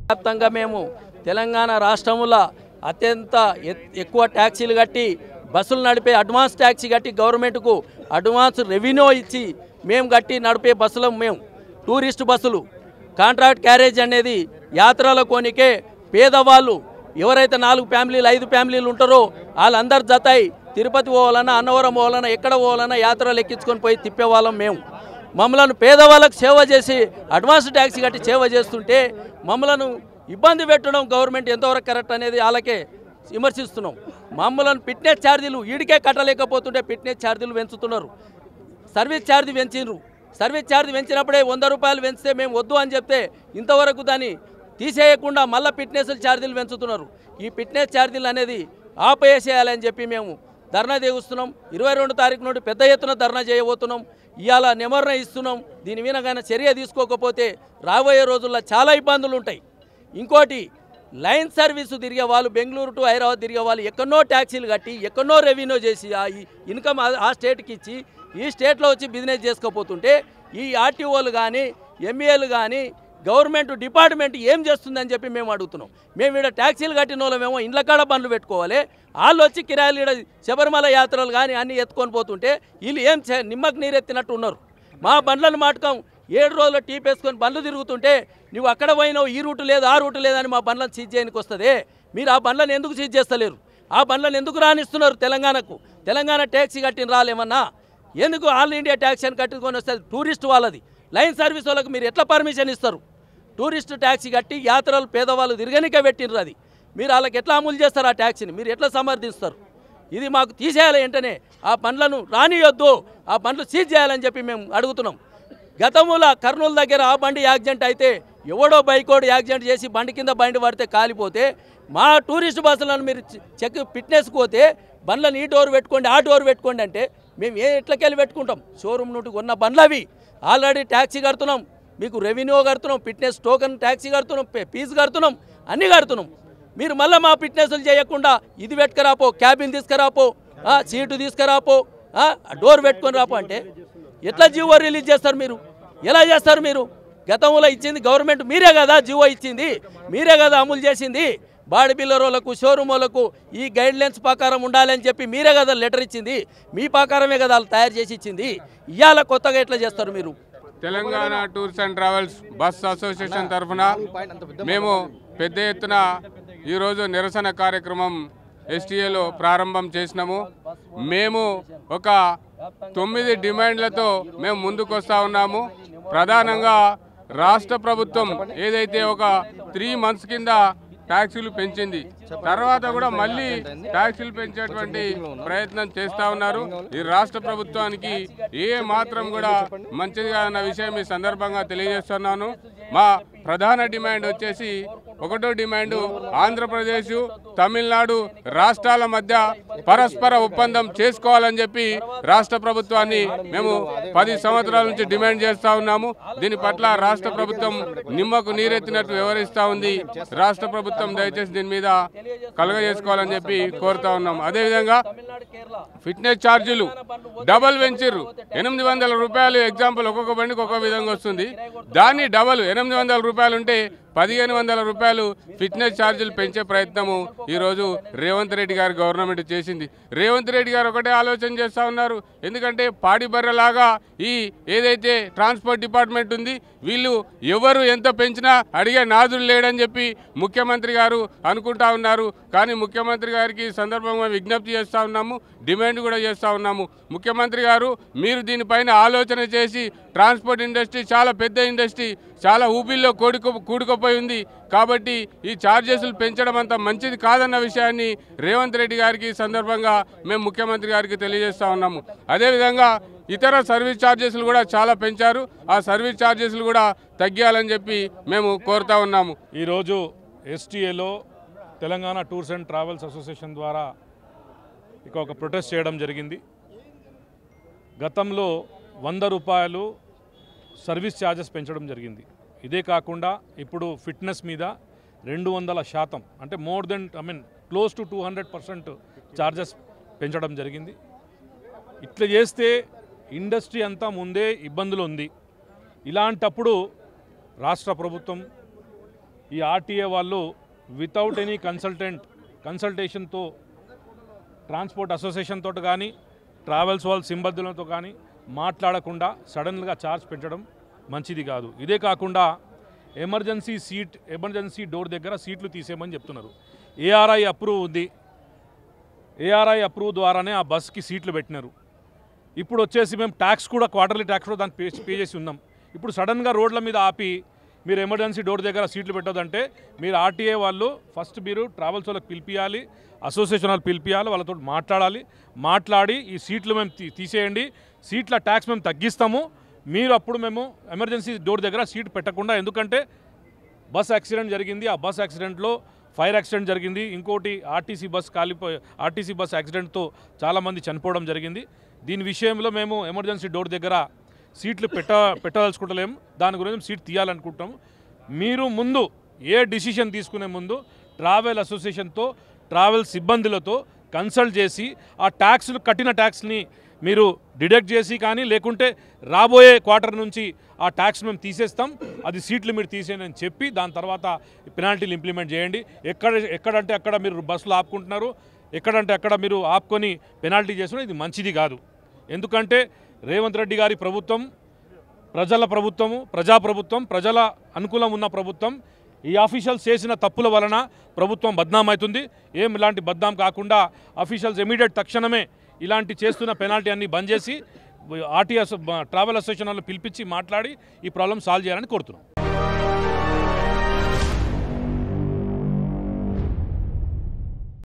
వ్యాప్తంగా మేము తెలంగాణ రాష్ట్రంలో అత్యంత ఎక్కువ ట్యాక్సీలు కట్టి బస్సులు నడిపే అడ్వాన్స్ ట్యాక్సీ కట్టి గవర్నమెంట్కు అడ్వాన్స్ రెవెన్యూ ఇచ్చి మేము కట్టి నడిపే బస్సులు మేము టూరిస్ట్ బస్సులు కాంట్రాక్ట్ క్యారేజ్ అనేది యాత్రల కోనికే పేదవాళ్ళు ఎవరైతే 4 ఫ్యామిలీలు 5 ఫ్యామిలీలు ఉంటారో వాళ్ళందరూ జతాయి తిరుపతి పోవాలన్నా అన్నవరం పోవాలన్నా ఎక్కడ పోవాలన్నా యాత్రలు ఎక్కించుకొని పోయి తిప్పేవాళ్ళం మేము మమ్మలను పేదవాళ్ళకు సేవ చేసి అడ్వాన్స్ ట్యాక్సీ కట్టి సేవ చేస్తుంటే మమ్మలను ఇబ్బంది పెట్టడం గవర్నమెంట్ ఎంతవరకు కరెక్ట్ అనేది వాళ్ళకే విమర్శిస్తున్నాం మమ్మలను ఫిట్నెస్ ఛార్జీలు ఈడికే కట్టలేకపోతుంటే ఫిట్నెస్ ఛార్జీలు పెంచుతున్నారు సర్వీస్ ఛార్జ్ పెంచినరు సర్వీస్ ఛార్జ్ పెంచినప్పుడే 100 రూపాయలు పెంచితే మేము వద్దు అని చెప్తే ఇంతవరకు దాన్ని తీసేయకుండా మళ్ళీ ఫిట్నెస్ ఛార్జీలు పెంచుతున్నారు ఈ ఫిట్నెస్ ఛార్జీలు అనేది ఆపేసేయాలని చెప్పి మేము ధర్నా చేస్తున్నాం 22 తారీఖు నుండి పెద్ద ఎత్తున ధర్నా చేయబోతున్నాం ఇవాళ నిమరణ ఇస్తున్నాం దీని మీద కానీ చర్య తీసుకోకపోతే రాబోయే రోజుల్లో చాలా ఇబ్బందులు ఉంటాయి ఇంకోటి లైన్ సర్వీసు తిరిగే వాళ్ళు బెంగళూరు టు హైదరాబాద్ తిరిగే వాళ్ళు ఎక్కడో ట్యాక్సీలు కట్టి ఎక్కడో రెవెన్యూ చేసి ఆ ఇన్కమ్ ఆ స్టేట్కి ఇచ్చి ఈ స్టేట్లో వచ్చి బిజినెస్ చేసుకోపోతుంటే ఈ ఆర్టీఓలు కానీ ఎంఈఏలు కానీ గవర్నమెంట్ డిపార్ట్మెంట్ ఏం చేస్తుందని చెప్పి మేము అడుగుతున్నాం మేము ఇక్కడ ట్యాక్సీలు కట్టిన వాళ్ళమేమో ఇండ్ల కాడ బండ్లు పెట్టుకోవాలి వాళ్ళు వచ్చి కిరాయిలు ఇక్కడ శబరిమల యాత్రలు కానీ అన్నీ ఎత్తుకొని పోతుంటే వీళ్ళు ఏం నిమ్మకు నీరెత్తినట్టు ఉన్నారు మా బండ్లను మాటకం 7 రోజులు టీప్ వేసుకొని బండ్లు తిరుగుతుంటే నువ్వు అక్కడ పోయినావు ఈ రూటు లేదు ఆ రూటు లేదని మా బండ్లను సీజ్ చేయడానికి వస్తుంది మీరు ఆ బండ్లను ఎందుకు సీజ్ చేస్తలేరు ఆ బండ్లను ఎందుకు రానిస్తున్నారు తెలంగాణకు తెలంగాణ ట్యాక్సీ కట్టిన రాలేమన్నా ఎందుకు ఆల్ ఇండియా ట్యాక్సీ అని కట్టుకొని వస్తుంది టూరిస్ట్ వాళ్ళది లైన్ సర్వీస్ వాళ్ళకు మీరు ఎట్లా పర్మిషన్ ఇస్తారు టూరిస్ట్ ట్యాక్సీ కట్టి యాత్రలు పేదవాళ్ళు తిరగనికే పెట్టినరు అది మీరు వాళ్ళకి ఎట్లా అమలు చేస్తారు ఆ ట్యాక్సీని మీరు ఎట్లా సమర్థిస్తారు ఇది మాకు తీసేయాలి వెంటనే ఆ బండ్లను రానియొద్దు ఆ బండ్లు సీజ్ చేయాలని చెప్పి మేము అడుగుతున్నాం గతంలో కర్నూలు దగ్గర ఆ బండి యాక్సిడెంట్ అయితే ఎవడో బైకోడు యాక్సిడెంట్ చేసి బండి కింద బండి పడితే కాలిపోతే మా టూరిస్ట్ బస్సులను మీరు చెక్ ఫిట్నెస్కి పోతే బండ్లను ఈ డోర్ పెట్టుకోండి ఆ డోర్ పెట్టుకోండి అంటే మేము ఎట్లకెళ్ళి పెట్టుకుంటాం షోరూమ్ నుండి కొన్న బండ్లు అవి ఆల్రెడీ ట్యాక్సీ కడుతున్నాం మీకు రెవెన్యూ కడుతున్నాం ఫిట్నెస్ టోకెన్ ట్యాక్సీ కడుతున్నాం ఫీజు కడుతున్నాం అన్నీ కడుతున్నాం మీరు మళ్ళీ మా ఫిట్నెస్లు చేయకుండా ఇది పెట్టుకురాపో క్యాబిన్ తీసుకురాపో సీటు తీసుకురాపో డోర్ పెట్టుకొని రాపో అంటే ఎట్లా జీవో రిలీజ్ చేస్తారు మీరు ఎలా చేస్తారు మీరు గతంలో ఇచ్చింది గవర్నమెంట్ మీరే కదా జీవో ఇచ్చింది మీరే కదా అమలు చేసింది బాడీ బిల్డర్లకు షోరూమ్ వాళ్ళకు ఈ గైడ్లైన్స్ ప్రకారం ఉండాలని చెప్పి మీరే కదా లెటర్ ఇచ్చింది మీ ప్రకారమే కదా వాళ్ళు తయారు చేసి ఇచ్చింది ఇవాళ కొత్తగా ఎట్లా చేస్తారు మీరు Telangana tours and travels bus association తరఫున మేము పెద్ద ఎత్తున ఈరోజు నిరసన కార్యక్రమం ఎస్టీఏలో ప్రారంభం చేసినాము మేము ఒక 9 డిమాండ్లతో మేము ముందుకు వస్తూ ఉన్నాము ప్రధానంగా రాష్ట్ర ప్రభుత్వం ఏదైతే ఒక 3 months కింద ట్యాక్సీలు పెంచింది తర్వాత కూడా మళ్ళీ ట్యాక్సీలు పెంచేటువంటి ప్రయత్నం చేస్తూ ఉన్నారు ఈ రాష్ట్ర ప్రభుత్వానికి ఏ మాత్రం కూడా మంచిదిగా అన్న విషయం ఈ సందర్భంగా తెలియజేస్తున్నాను మా ప్రధాన డిమాండ్ వచ్చేసి ఒకటో డిమాండ్ ఆంధ్రప్రదేశ్ తమిళనాడు రాష్ట్రాల మధ్య పరస్పర ఒప్పందం చేసుకోవాలని చెప్పి రాష్ట్ర ప్రభుత్వాన్ని మేము 10 సంవత్సరాల నుంచి డిమాండ్ చేస్తూ ఉన్నాము దీని పట్ల రాష్ట్ర ప్రభుత్వం నిమ్మకు నీరెత్తినట్టు వ్యవహరిస్తూ ఉంది రాష్ట్ర ప్రభుత్వం దయచేసి దీని మీద కలగజేసుకోవాలని చెప్పి కోరుతా ఉన్నాం అదేవిధంగా ఫిట్నెస్ ఛార్జీలు డబల్ పెంచిర్రు 800 రూపాయలు ఎగ్జాంపుల్ ఒక్కొక్క బండికి ఒక్కొక్క విధంగా వస్తుంది దాన్ని డబల్ 800 రూపాయలు ఉంటే 1500 రూపాయలు ఫిట్నెస్ ఛార్జీలు పెంచే ప్రయత్నము ఈరోజు రేవంత్ రెడ్డి గారి గవర్నమెంట్ చేసింది రేవంత్ రెడ్డి గారు ఒకటే ఆలోచన చేస్తూ ఉన్నారు ఎందుకంటే పాడి బర్రెలాగా ఈ ఏదైతే ట్రాన్స్పోర్ట్ డిపార్ట్మెంట్ ఉంది వీళ్ళు ఎవరు ఎంత పెంచినా అడిగే నాదులు లేడని చెప్పి ముఖ్యమంత్రి గారు అనుకుంటా ఉన్నారు కానీ ముఖ్యమంత్రి గారికి సందర్భంగా విజ్ఞప్తి చేస్తూ ఉన్నాము డిమాండ్ కూడా చేస్తూ ఉన్నాము ముఖ్యమంత్రి గారు మీరు దీనిపైన ఆలోచన చేసి ట్రాన్స్పోర్ట్ ఇండస్ట్రీ చాలా పెద్ద ఇండస్ట్రీ చాలా ఊపిల్లో కూడుకుపోయి ఉంది కాబట్టి ఈ ఛార్జెస్లు పెంచడం అంత మంచిది కాదన్న విషయాన్ని రేవంత్ రెడ్డి గారికి సందర్భంగా మేము ముఖ్యమంత్రి గారికి తెలియజేస్తూ ఉన్నాము అదేవిధంగా ఇతర సర్వీస్ ఛార్జెస్లు కూడా చాలా పెంచారు ఆ సర్వీస్ ఛార్జెస్లు కూడా తగ్గాలని చెప్పి మేము కోరుతా ఉన్నాము ఈరోజు ఎస్టీఏలో Telangana tours and travels association ద్వారా ఇక ఒక ప్రొటెస్ట్ చేయడం జరిగింది గతంలో 100 రూపాయలు సర్వీస్ ఛార్జెస్ పెంచడం జరిగింది ఇదే కాకుండా ఇప్పుడు ఫిట్నెస్ మీద 200% అంటే more than close to 200% charges పెంచడం జరిగింది ఇట్లా చేస్తే ఇండస్ట్రీ అంతా ముందే ఇబ్బందులు ఉంది ఇలాంటప్పుడు రాష్ట్ర ప్రభుత్వం ఈ ఆర్టీఏ వాళ్ళు వితౌట్ ఎనీ కన్సల్టేషన్తో ట్రాన్స్పోర్ట్ అసోసియేషన్ తోటి కానీ ట్రావెల్స్ వాళ్ళ సిబ్బందులతో కానీ మాట్లాడకుండా సడన్గా ఛార్జ్ పెట్టడం మంచిది కాదు. ఇదే కాకుండా ఎమర్జెన్సీ డోర్ దగ్గర సీట్లు తీసేయమని చెప్తున్నారు. ఏఆర్ఐ అప్రూవ్ ఉంది. ఏఆర్ఐ అప్రూవ్ ద్వారానే ఆ బస్కి సీట్లు పెట్టినారు. ఇప్పుడు వచ్చేసి మేము ట్యాక్స్ కూడా క్వార్టర్లీ ట్యాక్స్ కూడా దాన్ని పే చేసి ఉన్నాం. ఇప్పుడు సడన్గా రోడ్ల మీద ఆపి మీరు ఎమర్జెన్సీ డోర్ దగ్గర సీట్లు పెట్టొద్దంటే మీరు ఆర్టీఏ వాళ్ళు ఫస్ట్ మీరు ట్రావెల్స్ వాళ్ళకి పిలిపియాలి, అసోసియేషన్ వాళ్ళు పిలిపియాలి, వాళ్ళతో మాట్లాడి ఈ సీట్లు మేము తీసేయండి, సీట్ల ట్యాక్స్ మేము తగ్గిస్తాము, మీరు అప్పుడు మేము ఎమర్జెన్సీ డోర్ దగ్గర సీట్ పెట్టకుండా. ఎందుకంటే బస్ యాక్సిడెంట్ జరిగింది, ఆ బస్ యాక్సిడెంట్లో ఫైర్ యాక్సిడెంట్ జరిగింది, ఇంకోటి ఆర్టీసీ బస్ యాక్సిడెంట్తో చాలామంది చనిపోవడం జరిగింది. దీని విషయంలో మేము ఎమర్జెన్సీ డోర్ దగ్గర సీట్లు పెట్టదలుచుకుంటలేము, దాని గురించి సీట్ తీయాలనుకుంటాము. మీరు ముందు ఏ డిసిషన్ తీసుకునే ముందు ట్రావెల్ అసోసియేషన్తో ట్రావెల్ సిబ్బందులతో కన్సల్ట్ చేసి ఆ ట్యాక్స్లు కట్టిన ట్యాక్స్ని మీరు డిడక్ట్ చేసి కానీ లేకుంటే రాబోయే క్వార్టర్ నుంచి ఆ ట్యాక్స్ మేము తీసేస్తాం, అది సీట్లు మీరు తీసేయండి అని చెప్పి దాని తర్వాత పెనాల్టీలు ఇంప్లిమెంట్ చేయండి. ఎక్కడంటే అక్కడ మీరు బస్సులు ఆపుకుంటున్నారు, ఎక్కడంటే అక్కడ మీరు ఆపుకొని పెనాల్టీ చేస్తున్నారు, ఇది మంచిది కాదు. ఎందుకంటే రేవంత్ రెడ్డి గారి ప్రభుత్వం ప్రజల ప్రభుత్వము, ప్రజాప్రభుత్వం, ప్రజల అనుకూలం ఉన్న ప్రభుత్వం. ఈ ఆఫీషియల్స్ చేసిన తప్పుల వలన ప్రభుత్వం బద్నాం అవుతుంది. ఇలాంటి బద్నాం కాకుండా ఆఫీషియల్స్ ఇమీడియట్ తక్షణమే ఇలాంటి చేస్తున్న పెనాల్టీ అన్ని బంద్ చేసి ట్రావెల్ అసోసియేషన్ వాళ్ళు పిలిపించి మాట్లాడి ఈ ప్రాబ్లం సాల్వ్ చేయాలని కోరుతున్నాం.